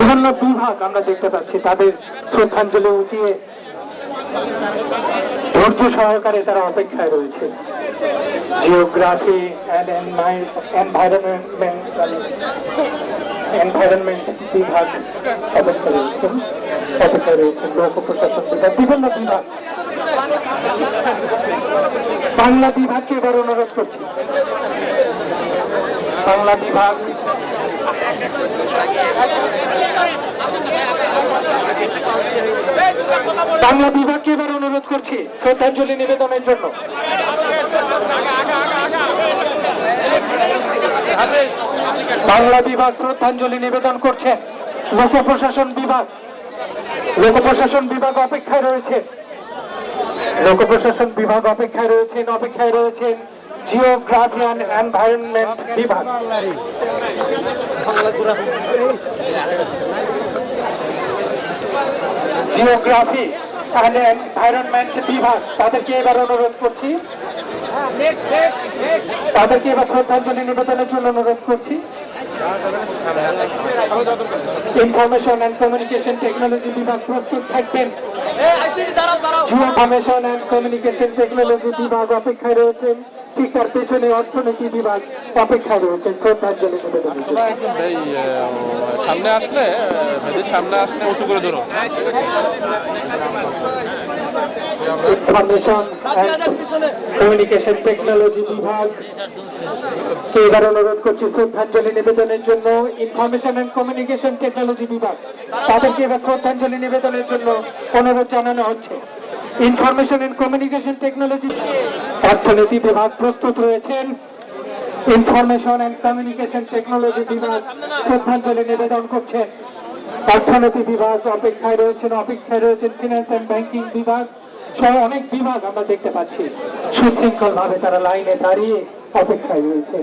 বিভিন্ন বিভাগ আমরা দেখতে পাচ্ছি তাদের শ্রদ্ধাঞ্জলি উঠিয়ে ধৈর্য সহকারে তারা অপেক্ষায় রয়েছে। জিওগ্রাফি অ্যান্ড এনভায়রনমেন্ট বিভাগ অপেক্ষায় রয়েছেন, লোক প্রশাসন বিভাগ, বিভিন্ন বিভাগ। বাংলা বিভাগকে এবার অনুরোধ করছি, বাংলা বিভাগ বাংলা বিভাগকে এবার অনুরোধ করছি শ্রদ্ধাঞ্জলি নিবেদনের জন্য। বাংলা বিভাগ শ্রদ্ধাঞ্জলি নিবেদন করছেন। লোক প্রশাসন বিভাগ অপেক্ষায় রয়েছে, লোক প্রশাসন বিভাগ অপেক্ষায় রয়েছেন জিওগ্রাফি অ্যান্ড এনভায়রনমেন্ট বিভাগ। জিওগ্রাফি অ্যান্ড এনভায়রনমেন্ট বিভাগ তাদেরকে এবার অনুরোধ করছি, তাদেরকে এবার শ্রদ্ধাঞ্জলি নিবেদনের জন্য অনুরোধ করছি। ইনফরমেশন অ্যান্ড কমিউনিকেশন টেকনোলজি বিভাগ প্রস্তুত থাকবেন। ইনফরমেশন অ্যান্ড কমিউনিকেশন টেকনোলজি বিভাগ অপেক্ষায় রয়েছেন, ঠিক তার পেছনে অর্থনীতি বিভাগ অপেক্ষায় রয়েছেন শ্রদ্ধাঞ্জলি নিবেদনের জন্য। সামনে আসলে উঁচু করে ধরো। ইনফরমেশন অ্যান্ড কমিউনিকেশন টেকনোলজি বিভাগ কে এবার অনুরোধ করছি শ্রদ্ধাঞ্জলি নিবেদনের জন্য। ইনফরমেশন অ্যান্ড কমিউনিকেশন টেকনোলজি বিভাগ তাদেরকে এবার শ্রদ্ধাঞ্জলি নিবেদনের জন্য অনুরোধ জানানো হচ্ছে। ইনফরমেশন অ্যান্ড কমিউনিকেশন টেকনোলজি অর্থনীতি বিভাগ প্রস্তুত রয়েছেন। ইনফরমেশন অ্যান্ড কমিউনিকেশন টেকনোলজি বিভাগ শ্রদ্ধাঞ্জলি নিবেদন করছেন। অর্থনীতি বিভাগ অপেক্ষায় রয়েছেন ফিনান্স অ্যান্ড ব্যাংকিং বিভাগ সহ অনেক বিভাগ আমরা দেখতে পাচ্ছি সুশৃঙ্খল ভাবে তারা লাইনে দাঁড়িয়ে অপেক্ষায় রয়েছে।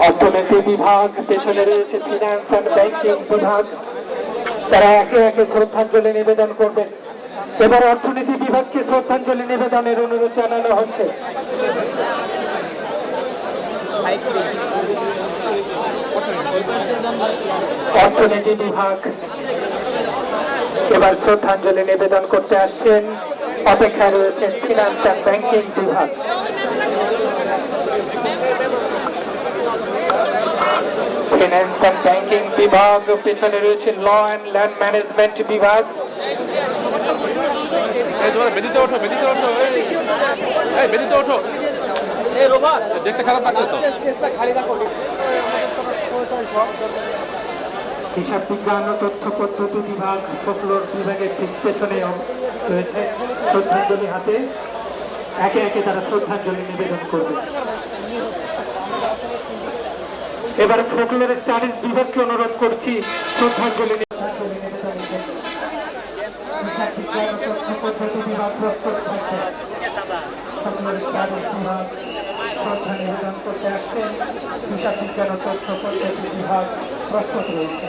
অর্থনীতি বিভাগ পেছনে রয়েছে ফিনান্স অ্যান্ড ব্যাংকিং বিভাগ, তারা একে একে শ্রদ্ধাঞ্জলি নিবেদন করবেন। এবার অর্থনীতি বিভাগকে শ্রদ্ধাঞ্জলি নিবেদনের অনুরোধ জানানো হচ্ছে। অর্থনীতি বিভাগ এবার শ্রদ্ধাঞ্জলি নিবেদন করতে আসছেন, অপেক্ষায় রয়েছেন ফিনান্স অ্যান্ড ব্যাংকিং বিভাগ। ফিনান্স অ্যান্ড ব্যাংকিং বিভাগ পেছনে রয়েছে ল অ্যান্ড ল্যান্ড ম্যানেজমেন্ট বিভাগ। বেদিতে ওঠো, দেখতে খারাপ লাগছে তো। হিসাব বিজ্ঞান ও তথ্য পদ্ধতি বিভাগ ফোকলোর বিভাগের ঠিক পেছনে রয়েছে শ্রদ্ধাঞ্জলি হাতে, একে একে তারা শ্রদ্ধাঞ্জলি নিবেদন করবে। এবার ফোকলোর স্টাডিজ বিভাগকে অনুরোধ করছি শ্রদ্ধাঞ্জলি বিভাগ প্রস্তুত থাকছে। শ্রদ্ধা নিবেদন করতে আসছেন, হিসাব বিজ্ঞান ও তথ্য পদ্ধতি বিভাগ প্রস্তুত রয়েছে।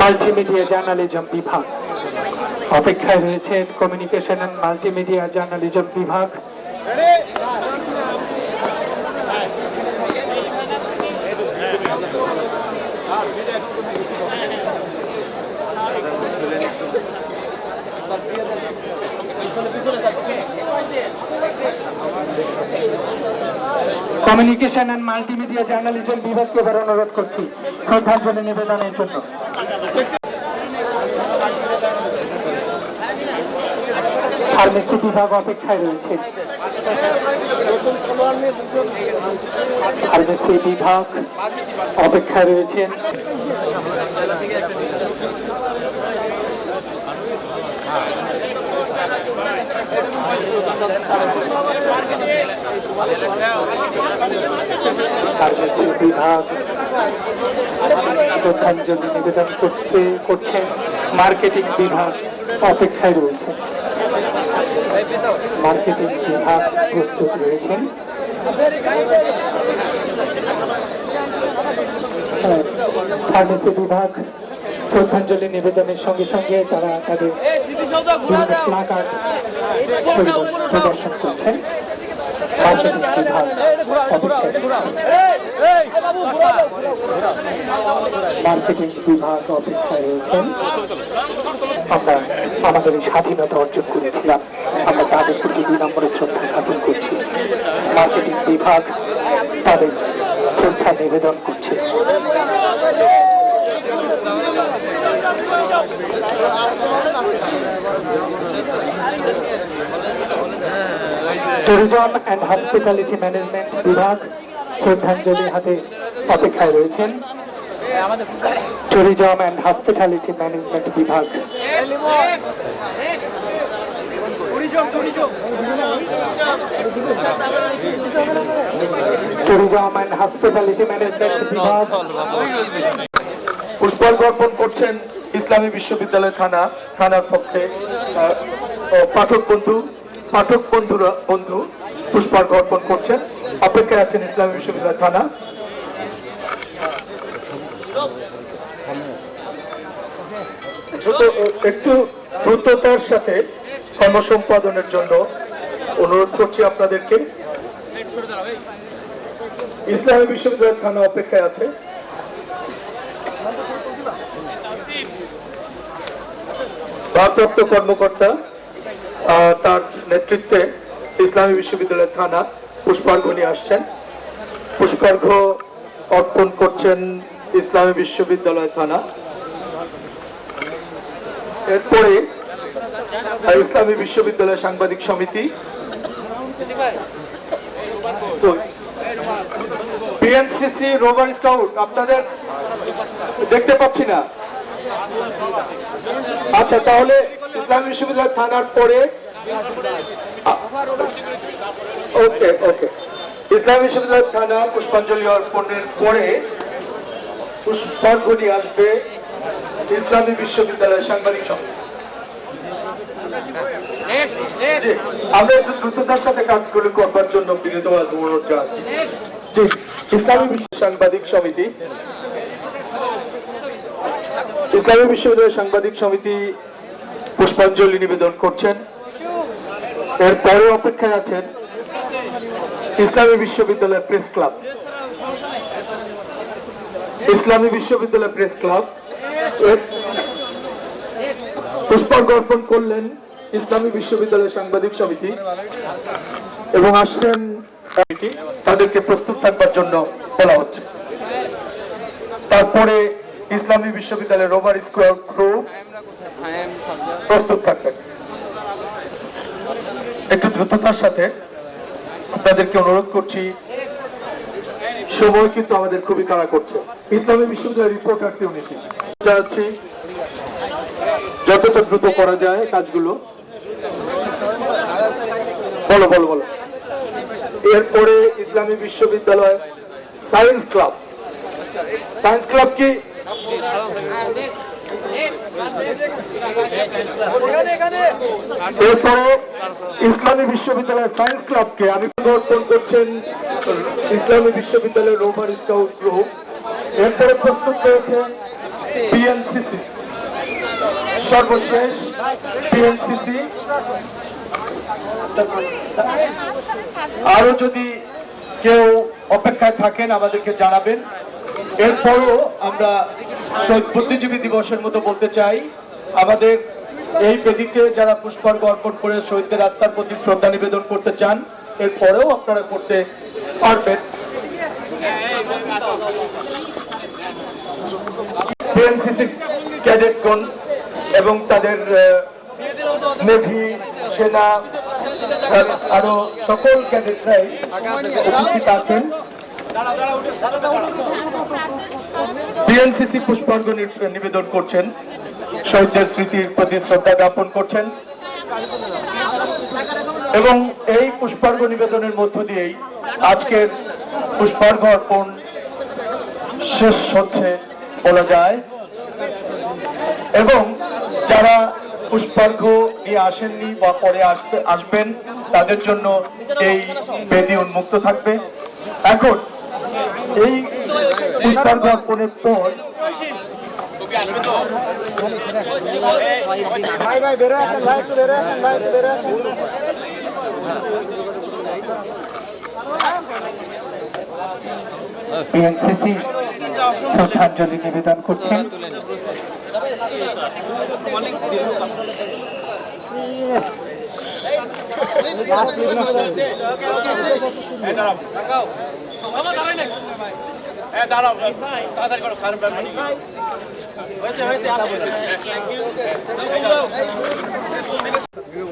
মাল্টিমিডিয়া জার্নালিজম বিভাগ অপেক্ষায় রয়েছেন কমিউনিকেশন অ্যান্ড মাল্টিমিডিয়া জার্নালিজম বিভাগ। কমিউনিকেশন অ্যান্ড মাল্টিমিডিয়া জার্নালিজম বিভাগকে এবার অনুরোধ করছি শ্রদ্ধাঞ্জলি নিবেদনের জন্য। ফার্মেসি বিভাগ অপেক্ষায় রয়েছে, ফার্মেসি বিভাগ অপেক্ষায় রয়েছেন। ফার্মেসি বিভাগ শ্রদ্ধাঞ্জলি নিবেদন করছেন। মার্কেটিং বিভাগ অপেক্ষায় রয়েছে, মার্কেটিং বিভাগ প্রস্তুত রয়েছেন। ফার্মেসি বিভাগ শ্রদ্ধাঞ্জলি নিবেদনের সঙ্গে সঙ্গে তারা তাদের প্লাকার্ড প্রদর্শন করছেন। মার্কেটিং বিভাগ মার্কেটিং বিভাগ অপেক্ষায় রয়েছেন। আমরা আমাদের এই স্বাধীনতা অর্জন করেছিলাম, আমরা তাদের প্রতি 2 নম্বরে শ্রদ্ধা জ্ঞাপন করছি। মার্কেটিং বিভাগ তাদের শ্রদ্ধা নিবেদন করছে। ট্যুরিজম অ্যান্ড হসপিটালিটি ম্যানেজমেন্ট বিভাগ শ্রদ্ধাঞ্জলি হাতে অপেক্ষায় রয়েছেন। ট্যুরিজম অ্যান্ড হসপিটালিটি ম্যানেজমেন্ট বিভাগ ট্যুরিজম অ্যান্ড হসপিটালিটি ম্যানেজমেন্ট বিভাগ পুষ্পার্ঘ্য অর্পণ করছেন ইসলামী বিশ্ববিদ্যালয় থানার পক্ষে পাঠক বন্ধু পুষ্পার্ঘ্য অর্পণ করছেন। অপেক্ষায় আছেন ইসলামী বিশ্ববিদ্যালয় থানা। একটু দ্রুততার সাথে কর্মসম্পাদনের জন্য অনুরোধ করছি আপনাদেরকে। ইসলামী বিশ্ববিদ্যালয় থানা অপেক্ষায় আছে। ভারপ্রাপ্ত কর্মকর্তা তার নেতৃত্বে ইসলামী বিশ্ববিদ্যালয় থানা পুষ্পার্ঘ্য নিয়ে আসছেন। পুষ্পার্ঘ্য অর্পণ করছেন ইসলামী বিশ্ববিদ্যালয় থানা। এরপরে ইসলামী বিশ্ববিদ্যালয় সাংবাদিক সমিতি, বিএনসিসি, রোভার স্কাউট আপনাদের দেখতে পাচ্ছি না। আচ্ছা, তাহলে ইসলামী বিশ্ববিদ্যালয় থানার পরে ওকে ইসলামী বিশ্ববিদ্যালয় থানা পুষ্পাঞ্জলি অর্পণের পরে পুষ্পার্ঘ্য নিয়ে আসবে ইসলামী বিশ্ববিদ্যালয় সাংবাদিক সমিতি। আমরা একটু দ্রুততার সাথে কাজগুলো করবার জন্য বিনীতভাবে অনুরোধ জানাচ্ছি। ইসলামী সাংবাদিক সমিতি, ইসলামী বিশ্ববিদ্যালয় সাংবাদিক সমিতি পুষ্পাঞ্জলি নিবেদন করছেন। এরপরে অপেক্ষায় আছেন ইসলামী বিশ্ববিদ্যালয় প্রেস ক্লাব। ইসলামী বিশ্ববিদ্যালয় প্রেস ক্লাব পুষ্পার্ঘ্য অর্পণ করলেন ইসলামী বিশ্ববিদ্যালয় সাংবাদিক সমিতি এবং আসছেন তাদেরকে প্রস্তুত থাকবার জন্য বলা হচ্ছে। তারপরে ইসলামী বিশ্ববিদ্যালয়ের রোভার স্কোয়াড গ্রুপ প্রস্তুত থাকবেন। একটু দ্রুততার সাথে আপনাদেরকে অনুরোধ করছি, সময় কিন্তু আমাদের খুবই তাড়া করছে। ইসলামী বিশ্ববিদ্যালয়ের রিপোর্টার্স ইউনিটি যাচ্ছি, যতটা দ্রুত করা যায় কাজগুলো। বলো। এরপরে ইসলামী বিশ্ববিদ্যালয় সায়েন্স ক্লাব কি এরপরে ইসলামী বিশ্ববিদ্যালয়ের সায়েন্স ক্লাবকে আমি পরিবর্তন করছেন ইসলামী বিশ্ববিদ্যালয়ের রোভার স্কাউট গ্রুপ। এরপরে প্রস্তুত রয়েছে বিএনসিসি, সর্বশেষ বিএনসিসি। আরো যদি কেউ অপেক্ষায় থাকেন আমাদেরকে জানাবেন। এরপরও আমরা শহীদ বুদ্ধিজীবী দিবসের মতো বলতে চাই, আমাদের এই বেদিকে যারা পুষ্পার্ঘ্য অর্পণ করে শহীদদের আত্মার প্রতি শ্রদ্ধা নিবেদন করতে চান, এরপরেও আপনারা করতে পারবেন। বিএনসিসি ক্যাডেটগণ এবং তাদের নেভি, সেনা, আরো সকল ক্যাডেটরাই উপস্থিত আছেন। বিএনসিসি পুষ্পার্ঘ্য নিবেদন করছেন, শহীদদের স্মৃতির প্রতি শ্রদ্ধা জ্ঞাপন করছেন এবং এই পুষ্পার্ঘ্য নিবেদনের মধ্য দিয়েই আজকের পুষ্পার্ঘ্য অর্পণ শেষ হচ্ছে বলা যায়। এবং যারা পুষ্পার্ঘ্য নিয়ে আসেননি বা পরে আসবেন তাদের জন্য এই বেদি উন্মুক্ত থাকবে। এখন এই পুষ্পার্ঘ্য অর্পণের পর বিএনসিসি শ্রদ্ধাঞ্জলি নিবেদন করছেন।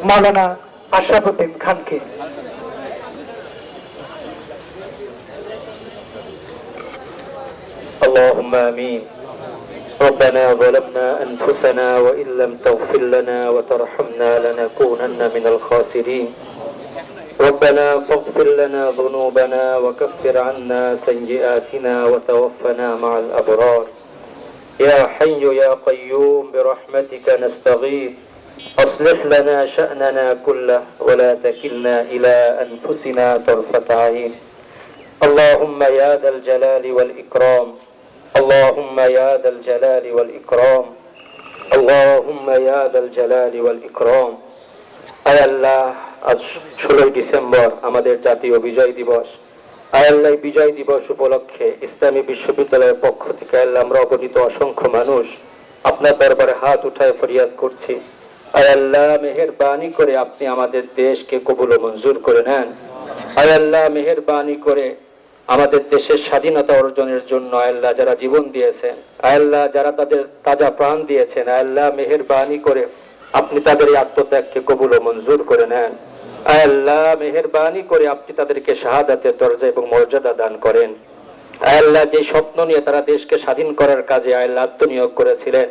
মাওলানা আশরাফুদ্দিন খানকে। اللهم آمين. ربنا ظلمنا أنفسنا وإن لم تغفر لنا وترحمنا لنكونن من الخاسرين. ربنا فاغفر لنا ذنوبنا وكفر عنا سيئاتنا وتوفنا مع الأبرار. يا حي يا قيوم برحمتك نستغيث أصلح لنا شأننا كله ولا تكلنا إلى أنفسنا طرفة عين. اللهم يا ذا الجلال والإكرام اللهم يا ذا الجلال والإكرام اللهم يا ذا الجلال والإكرام. আয় আল্লাহ, আজ 16 ডিসেম্বর আমাদের জাতীয় বিজয় দিবস। আয় আল্লাহ, বিজয় দিবস উপলক্ষে ইসলামী বিশ্ববিদ্যালয়ের পক্ষ থেকে আল্লাহ আমরা অগণিত অসংখ্য মানুষ আপনার দরবারে হাত উঠায় ফরিয়াদ করছি। আয় আল্লাহ, মেহেরবানি করে আপনি আমাদের দেশকে কবুল ও মঞ্জুর করে নেন। আয় আল্লাহ, মেহেরবানি করে আমাদের দেশের স্বাধীনতা অর্জনের জন্য আল্লাহ যারা জীবন দিয়েছেন, আল্লাহ যারা তাদের তাজা প্রাণ দিয়েছেন, আল্লাহ মেহেরবানি করে আপনি তাদের এই আত্মত্যাগকে কবুল ও মঞ্জুর করে নেন। আল্লাহ মেহেরবানি করে আপনি তাদেরকে শাহাদাতের দরজা এবং মর্যাদা দান করেন। আল্লাহ যে স্বপ্ন নিয়ে তারা দেশকে স্বাধীন করার কাজে আল্লাহ আত্মনিয়োগ করেছিলেন,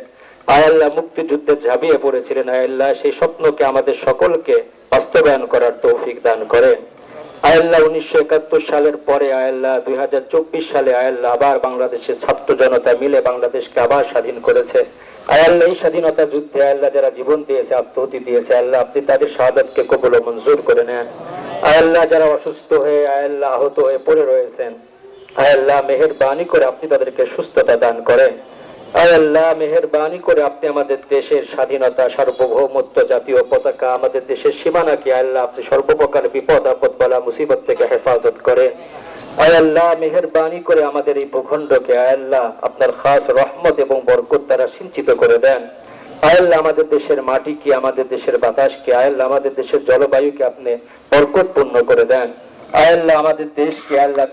আল্লাহ মুক্তিযুদ্ধে ঝাঁপিয়ে পড়েছিলেন, আল্লাহ সেই স্বপ্নকে আমাদের সকলকে বাস্তবায়ন করার তৌফিক দান করেন। আল্লাহ 1971 সালের পরে আল্লাহ 2024 সালে আল্লাহ আবার বাংলাদেশের ছাত্র জনতা মিলে বাংলাদেশকে আবার স্বাধীন করেছে। আল্লাহ এই স্বাধীনতা যুদ্ধে আল্লাহ যারা জীবন দিয়েছে, আত্মহতি দিয়েছে, আল্লাহ আপনি তাদের শাহাদাতকে কবুল ও মঞ্জুর করে নেন। আল্লাহ যারা অসুস্থ হয়ে আল্লাহ আহত হয়ে পড়ে রয়েছেন, আল্লাহ মেহেরবানি করে আপনি তাদেরকে সুস্থতা দান করেন। আল্লাহ মেহেরবানি করে আপনি আমাদের দেশের স্বাধীনতা, সার্বভৌমত্ব, জাতীয় পতাকা, আমাদের দেশের সীমানাকে আল্লাহ আপনি সর্বপ্রকার বিপদ আপদ বালা মুসিবত থেকে হেফাজত করেন। আল্লাহ মেহেরবানি করে আমাদের এই ভূখণ্ডকে আল্লাহ আপনার খাস রহমত এবং বরকত দ্বারা সিঞ্চিত করে দেন। আল্লাহ আমাদের দেশের মাটিকে, আমাদের দেশের বাতাসকে, আল্লাহ আমাদের দেশের জলবায়ুকে আপনি বরকতপূর্ণ করে দেন। আল্লাহ আমাদের দেশকে আল্লাহ